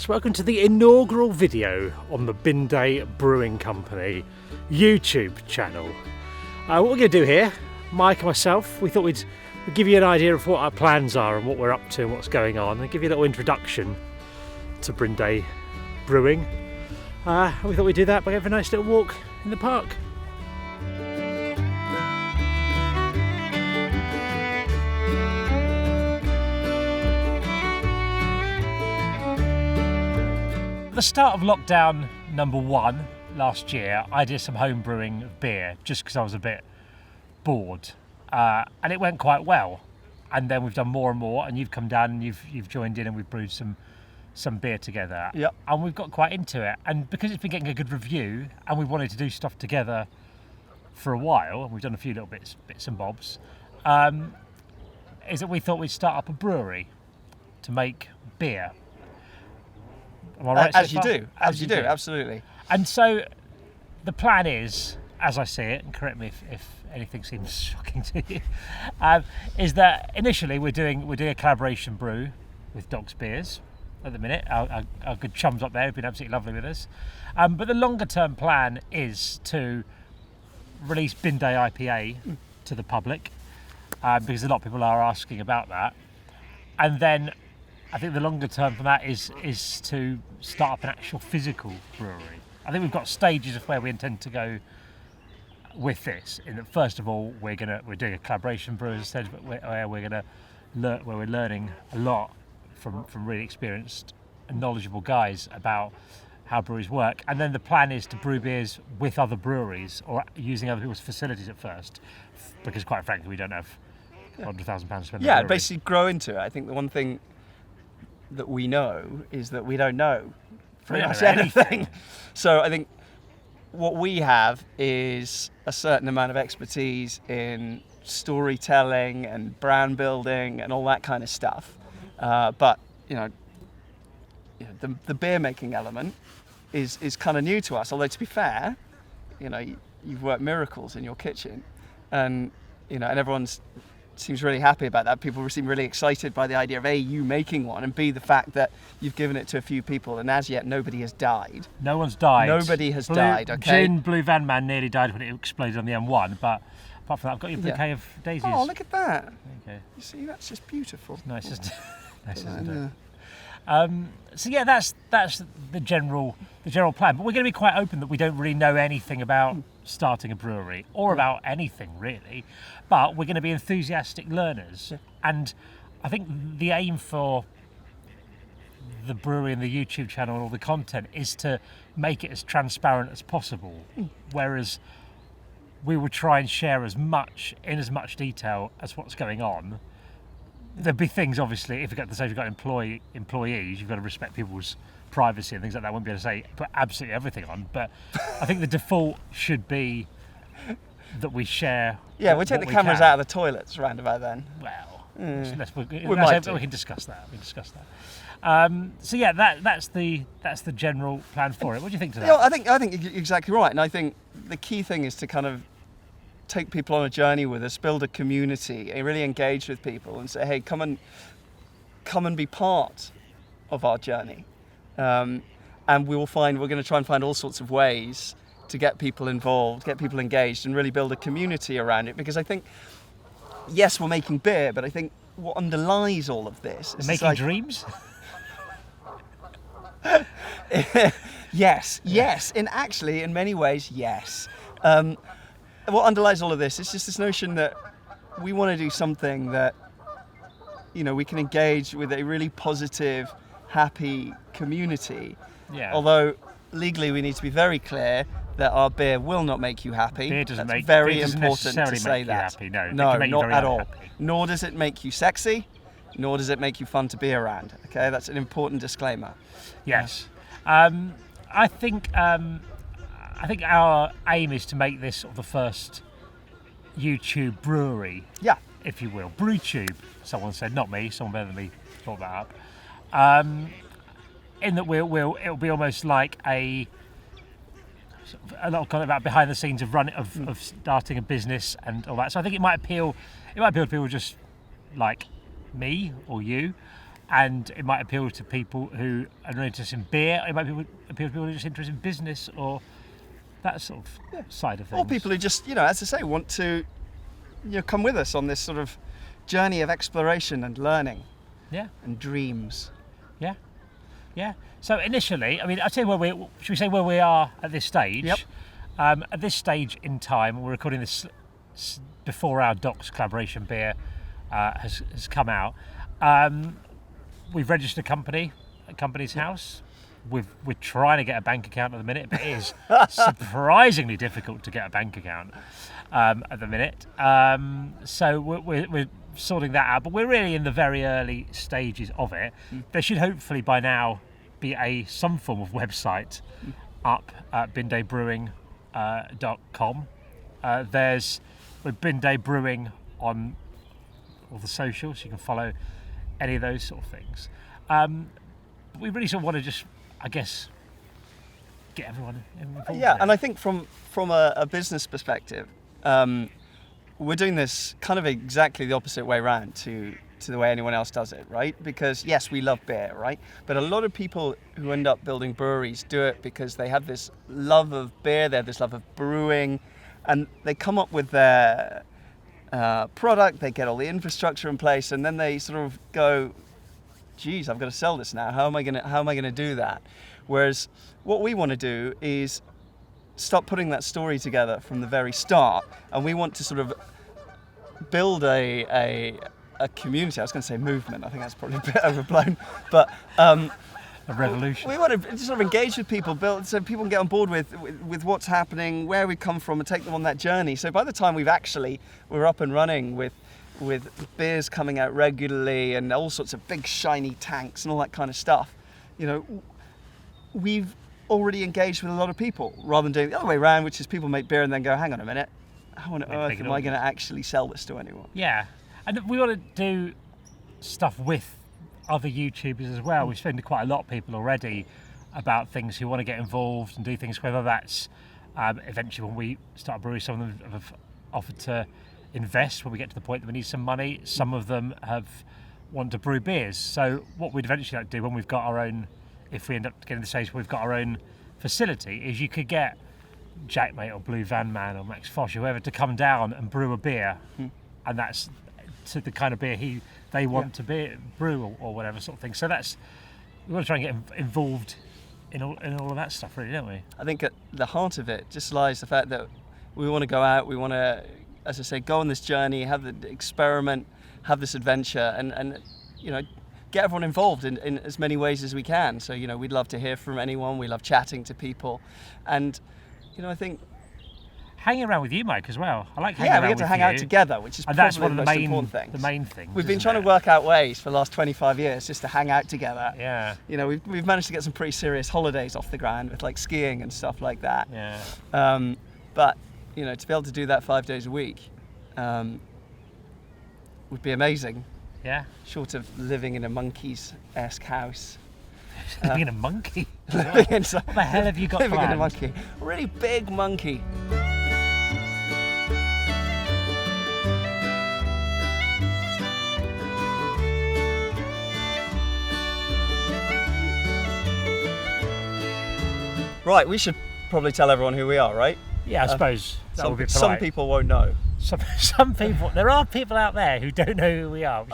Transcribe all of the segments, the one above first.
Knox. Welcome to the inaugural video on the Binde Brewing Company YouTube channel. What we're going to do here, Mike and myself, we thought we'd give you an idea of what our plans are and what we're up to and what's going on, and give you a little introduction to Binde Brewing. We thought we'd do that by having a nice little walk in the park. At the start of lockdown number 1 last year, I did some home brewing of beer just because I was a bit bored, and it went quite well. And then we've done more and more, and you've come down and you've joined in, and we've brewed some beer together. Yep. And we've got quite into it, and because it's been getting a good review, and we wanted to do stuff together for a while, and we've done a few little bits and bobs, is that we thought we'd start up a brewery to make beer. Am I right? As you do, absolutely. And so the plan is, as I see it, and correct me if anything seems shocking to you, is that initially we're doing a collaboration brew with Doc's Beers at the minute. Our good chums up there have been absolutely lovely with us. But the longer term plan is to release Binde IPA to the public, because a lot of people are asking about that. And then I think the longer term from that is to start up an actual physical brewery. I think we've got stages of where we intend to go with this. In that, first of all, we're doing a collaboration brew instead, but where we're learning a lot from really experienced and knowledgeable guys about how breweries work. And then the plan is to brew beers with other breweries or using other people's facilities at first, because quite frankly we don't have £100,000 to spend. Yeah, basically grow into it. I think the one thing that we know is that we don't know pretty much anything. So I think what we have is a certain amount of expertise in storytelling and brand building and all that kind of stuff. But the beer making element is kind of new to us. Although to be fair, you've worked miracles in your kitchen, and and everyone seems really happy about that. People seem really excited by the idea of A, you making one, and B, the fact that you've given it to a few people, and as yet nobody has died. No one's died. Nobody has died. Okay. Blue Van Man nearly died when it exploded on the M1, but apart from that, I've got your bouquet of daisies. Oh, look at that. Okay. You see, that's just beautiful. It's nice, isn't it? Nice, isn't it? So yeah, that's the general plan. But we're going to be quite open that we don't really know anything about starting a brewery or about anything really. But we're going to be enthusiastic learners, and I think the aim for the brewery and the YouTube channel and all the content is to make it as transparent as possible. Whereas we will try and share as much detail as what's going on. There'll be things, obviously, if you get to the stage you've got employees, you've got to respect people's privacy and things like that. I won't be able to say put absolutely everything on, but I think the default should be that we share. Yeah, we'll take the cameras out of the toilets round about then. Well, we can discuss that. So yeah, that's the general plan for it. What do you think to that? I think you're exactly right, and I think the key thing is to kind of take people on a journey with us, build a community, and really engage with people, and say, hey, come and be part of our journey. And we're going to try and find all sorts of ways to get people involved, get people engaged, and really build a community around it. Because I think, yes, we're making beer, but I think what underlies all of this is making dreams. Yes. In many ways, yes. What underlies all of this is just this notion that we want to do something that, we can engage with a really positive, happy community. Yeah. Although legally we need to be very clear that our beer will not make you happy. Beer doesn't That's make very beer doesn't important to say make that. You happy. No, not at all. Happy. Nor does it make you sexy, nor does it make you fun to be around. Okay, that's an important disclaimer. Yes. I think our aim is to make this sort of the first YouTube brewery, if you will. BrewTube, someone said, not me, someone better than me thought that up. In that it'll be almost like a lot of kind of about behind the scenes of starting a business and all that. So I think it might appeal to people just like me or you, and it might appeal to people who are interested in beer. It might appeal to people who are just interested in business or that sort of side of things. Or people who just, as I say, want to, come with us on this sort of journey of exploration and learning. Yeah. And dreams. Yeah. Yeah. So initially, I mean, I'll tell you should we say where we are at this stage? Yep. At this stage in time, we're recording this before our Knox collaboration beer has come out. We've registered a company at Company's House. We're trying to get a bank account at the minute, but it is surprisingly difficult to get a bank account at the minute. So we're sorting that out, but we're really in the very early stages of it. There should hopefully by now be some form of website up at bindebrewing.com. There's Bin Day Brewing on all the socials. You can follow any of those sort of things. We really sort of want to just, I guess, get everyone involved. Yeah, and I think from a business perspective, we're doing this kind of exactly the opposite way around to the way anyone else does it, right? Because yes, we love beer, right? But a lot of people who end up building breweries do it because they have this love of beer, they have this love of brewing, and they come up with their product, they get all the infrastructure in place, and then they sort of go, geez, I've got to sell this now. How am I gonna do that? Whereas what we want to do is start putting that story together from the very start, and we want to sort of build a community. I was going to say movement. I think that's probably a bit overblown, but a revolution. We want to just sort of engage with people, so people can get on board with what's happening, where we come from, and take them on that journey. So by the time we're up and running with beers coming out regularly and all sorts of big shiny tanks and all that kind of stuff, we've already engaged with a lot of people, rather than doing the other way around, which is people make beer and then go, hang on a minute, how on earth am I going to actually sell this to anyone? Yeah, and we want to do stuff with other YouTubers as well. We've spoken to quite a lot of people already about things who want to get involved and do things, whether that's eventually when we start a brewery, some of them have offered to invest when we get to the point that we need some money. Some of them want to brew beers. So what we'd eventually like to do when we've got our own, if we end up getting to the stage where we've got our own facility, is you could get Jackmate or Blue Van Man or Max Fosh or whoever to come down and brew a beer, and that's to the kind of beer they want to brew or whatever sort of thing. So we want to try and get involved in all of that stuff, really, don't we? I think at the heart of it just lies the fact that we want to go out, we want to, as I say, go on this journey, have the experiment, have this adventure, and get everyone involved in as many ways as we can. So we'd love to hear from anyone. We love chatting to people, and I think hanging around with you, Mike, as well. I like hanging around with you. Yeah, we get to hang out together, which is probably that's one of the most important things. The main thing. We've been trying to work out ways for the last 25 years just to hang out together. Yeah. We've managed to get some pretty serious holidays off the ground with like skiing and stuff like that. Yeah. But to be able to do that 5 days a week would be amazing. Yeah. Short of living in a monkey's-esque house. Living in a monkey? What the hell have you got living planned? in a monkey. A really big monkey. Right, we should probably tell everyone who we are, right? Yeah, I suppose that would be polite. Some people won't know. Some people, there are people out there who don't know who we are,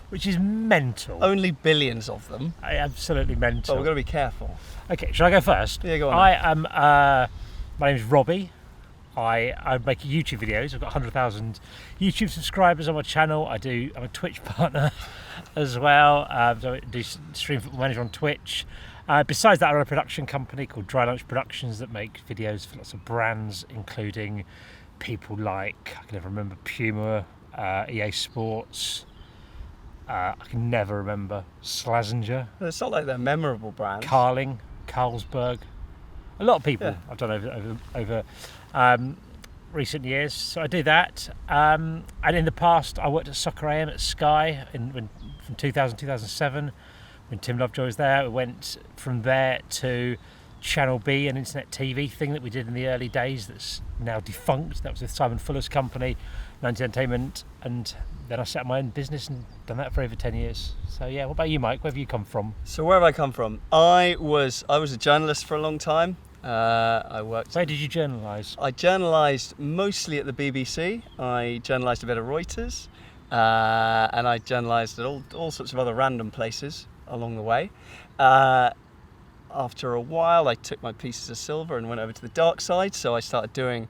which is mental. Only billions of them. Absolutely mental. But we've got to be careful. Okay, should I go first? Yeah, go on. I am. My name's Robbie. I make YouTube videos. I've got 100,000 YouTube subscribers on my channel. I'm a Twitch partner as well. So I do stream football manager on Twitch. Besides that, I run a production company called Dry Lunch Productions that make videos for lots of brands, including people like, I can never remember, Puma, EA Sports. I can never remember, Slazenger. It's not like they're memorable brands. Carling, Carlsberg. A lot of people I've done over recent years. So I do that. And in the past, I worked at Soccer AM at Sky from 2000 2007. When Tim Lovejoy was there, we went from there to Channel B, an internet TV thing that we did in the early days that's now defunct. That was with Simon Fuller's company. 90 Entertainment, and then I set up my own business and done that for over 10 years. So yeah, what about you, Mike? Where have you come from? So where have I come from? I was a journalist for a long time. I worked. Where did you journalise? I journalised mostly at the BBC. I journalised a bit at Reuters, and I journalised at all sorts of other random places along the way. After a while, I took my pieces of silver and went over to the dark side. So I started doing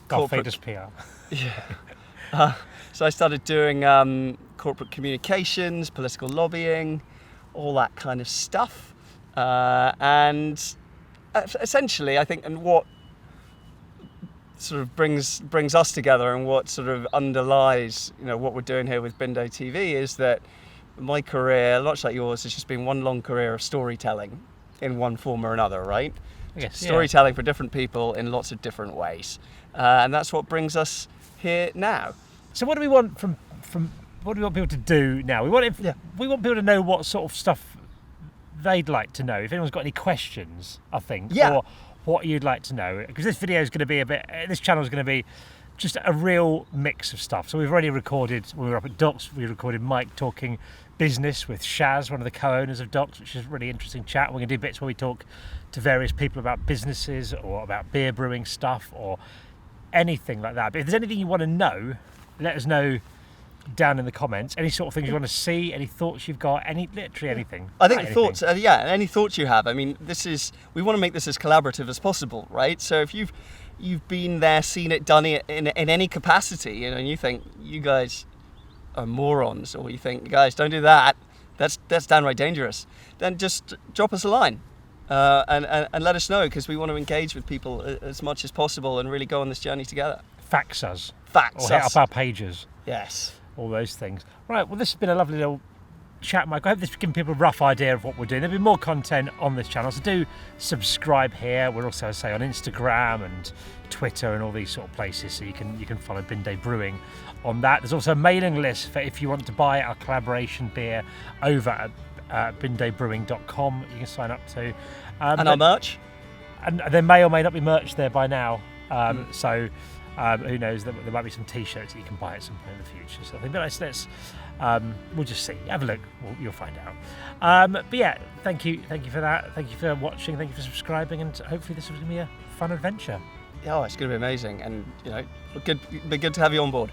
Faders PR. Yeah. So I started doing corporate communications, political lobbying, all that kind of stuff, and essentially, I think, and what sort of brings us together, and what sort of underlies, what we're doing here with Bindo TV, is that my career, much like yours, has just been one long career of storytelling in one form or another, right? Yes, Storytelling for different people in lots of different ways, and that's what brings us here now. So what do we want from what do we want people to do now? We want people to know what sort of stuff they'd like to know. If anyone's got any questions, I think, or what you'd like to know, because this video is going to be this channel is going to be just a real mix of stuff. So we've already recorded, when we were up at Docks, we recorded Mike talking business with Shaz, one of the co-owners of Docks, which is a really interesting chat. We're going to do bits where we talk to various people about businesses or about beer brewing stuff or anything like that. But if there's anything you want to know, let us know down in the comments. Any sort of things you want to see, any thoughts you've got, literally anything. I think thoughts, any thoughts you have. I mean, we want to make this as collaborative as possible, right? So if you've been there, seen it, done it in any capacity, and you think you guys are morons, or you think, guys, don't do that, that's downright dangerous, then just drop us a line and let us know, because we want to engage with people as much as possible and really go on this journey together. Fax us. Fax or us. Hit up our pages. Yes. All those things. Right, well, this has been a lovely little chat, Mike. I hope this has given people a rough idea of what we're doing. There'll be more content on this channel, so do subscribe here. We're also, say, on Instagram and Twitter and all these sort of places, so you can follow Bindo Brewing on that. There's also a mailing list for if you want to buy our collaboration beer over at bindobrewing.com. You can sign up to. And our merch. And there may or may not be merch there by now. So who knows? There might be some T-shirts that you can buy at some point in the future. So I think, but let's we'll just see. Have a look. You'll find out. But yeah, thank you for that. Thank you for watching. Thank you for subscribing, and hopefully this was going to be a fun adventure. Oh, it's going to be amazing, and it'd be good to have you on board.